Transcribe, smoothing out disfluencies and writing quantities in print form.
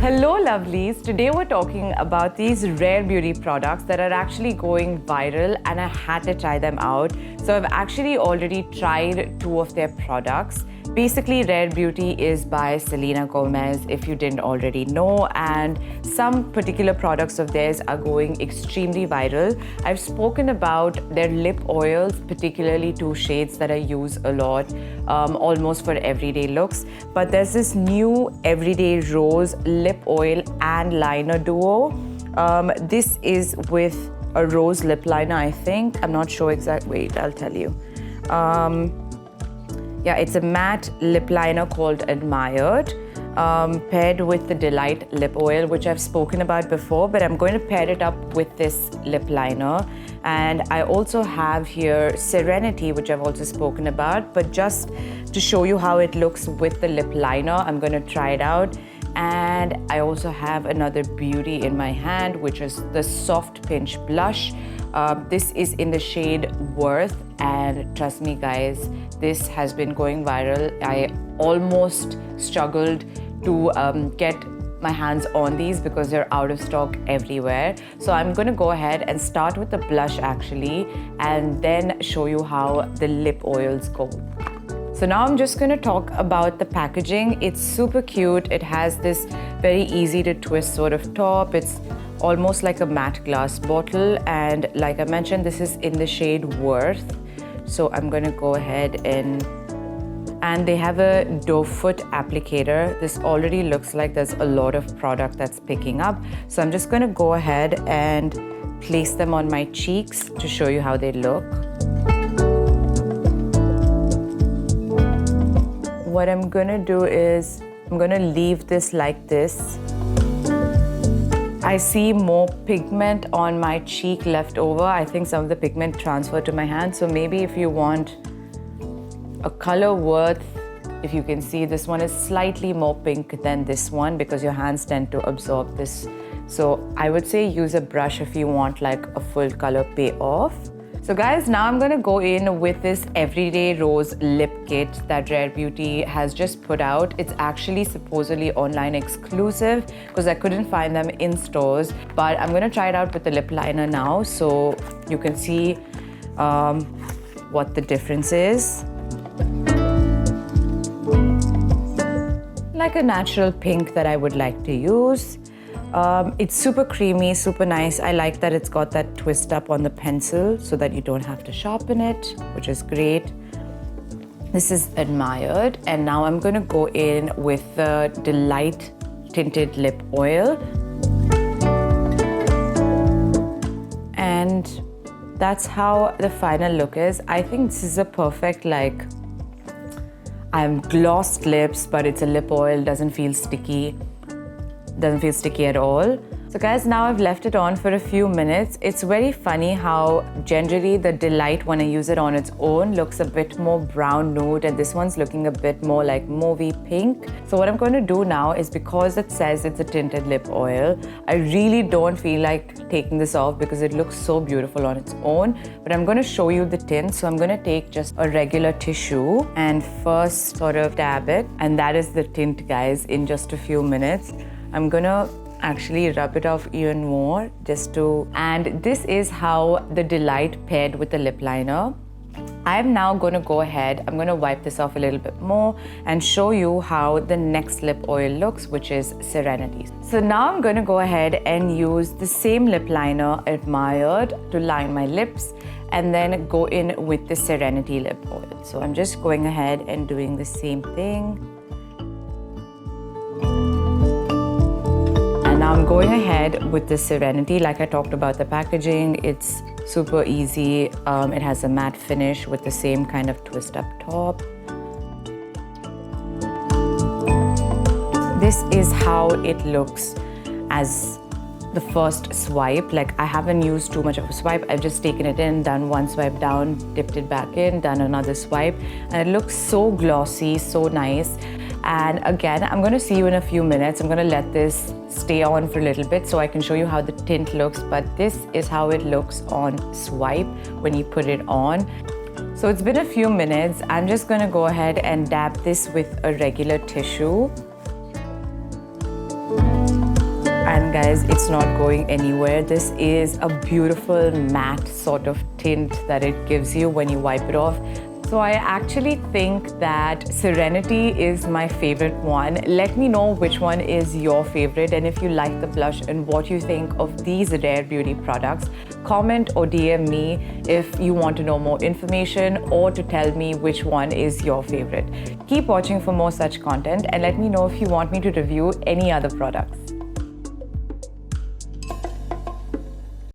Hello lovelies, today we're talking about these rare beauty products that are actually going viral and I had to try them out. So I've actually already tried 2 of their products. Basically, Rare Beauty is by Selena Gomez, if you didn't already know, and some particular products of theirs are going extremely viral. I've spoken about their lip oils, particularly 2 shades that I use a lot, almost for everyday looks. But there's this new Everyday Rose lip oil and liner duo. This is with a rose lip liner, I think. I'm not sure exactly. Wait, I'll tell you. Yeah, it's a matte lip liner called Admired, paired with the Delight lip oil, which I've spoken about before, but I'm going to pair it up with this lip liner. And I also have here Serenity, which I've also spoken about, but just to show you how it looks with the lip liner, I'm going to try it out. And I also have another beauty in my hand, which is the Soft Pinch Blush. This is in the shade Worth, and trust me guys, this has been going viral. I almost struggled to get my hands on these because they're out of stock everywhere. So I'm going to go ahead and start with the blush actually, and then show you how the lip oils go. So now I'm just going to talk about the packaging. It's super cute. It has this very easy to twist sort of top. It's almost like a matte glass bottle, and like I mentioned, this is in the shade Worth. So I'm going to go ahead and they have a doe foot applicator. This already looks like there's a lot of product that's picking up. So I'm just going to go ahead and place them on my cheeks to show you how they look. What I'm going to do is I'm going to leave this like this. I see more pigment on my cheek left over. I think some of the pigment transferred to my hand. So maybe if you want a color Worth, if you can see, this one is slightly more pink than this one because your hands tend to absorb this. So I would say use a brush if you want like a full color payoff. So guys, now I'm going to go in with this Everyday Rose lip kit that Rare Beauty has just put out. It's actually supposedly online exclusive because I couldn't find them in stores. But I'm going to try it out with the lip liner now so you can see what the difference is. Like a natural pink that I would like to use. It's super creamy, super nice. I like that it's got that twist up on the pencil so that you don't have to sharpen it, which is great. This is Admired, and now I'm going to go in with the Delight Tinted Lip Oil. And that's how the final look is. I think this is a perfect glossed lips, but it's a lip oil, doesn't feel sticky at all. So guys, now I've left it on for a few minutes. It's very funny how generally the Delight, when I use it on its own, looks a bit more brown nude, and this one's looking a bit more like mauvey pink. So what I'm going to do now is, because it says it's a tinted lip oil, I really don't feel like taking this off because it looks so beautiful on its own. But I'm going to show you the tint. So I'm going to take just a regular tissue and first sort of dab it, and that is the tint guys in just a few minutes. I'm gonna actually rub it off even more and this is how the Delight paired with the lip liner. I'm now gonna go ahead, I'm gonna wipe this off a little bit more and show you how the next lip oil looks, which is Serenity. So now I'm gonna go ahead and use the same lip liner, Admired, to line my lips, and then go in with the Serenity lip oil. So I'm just going ahead and doing the same thing. Now I'm going ahead with the Serenity. Like I talked about the packaging, it's super easy. It has a matte finish with the same kind of twist up top. This is how it looks as the first swipe. Like I haven't used too much of a swipe. I've just taken it in, done one swipe down, dipped it back in, done another swipe. And it looks so glossy, so nice. And again, I'm going to see you in a few minutes. I'm going to let this stay on for a little bit so I can show you how the tint looks. But this is how it looks on swipe when you put it on. So it's been a few minutes. I'm just going to go ahead and dab this with a regular tissue. And guys, it's not going anywhere. This is a beautiful matte sort of tint that it gives you when you wipe it off. So I actually think that Serenity is my favorite one. Let me know which one is your favorite, and if you like the blush and what you think of these Rare Beauty products. Comment or DM me if you want to know more information or to tell me which one is your favorite. Keep watching for more such content and let me know if you want me to review any other products.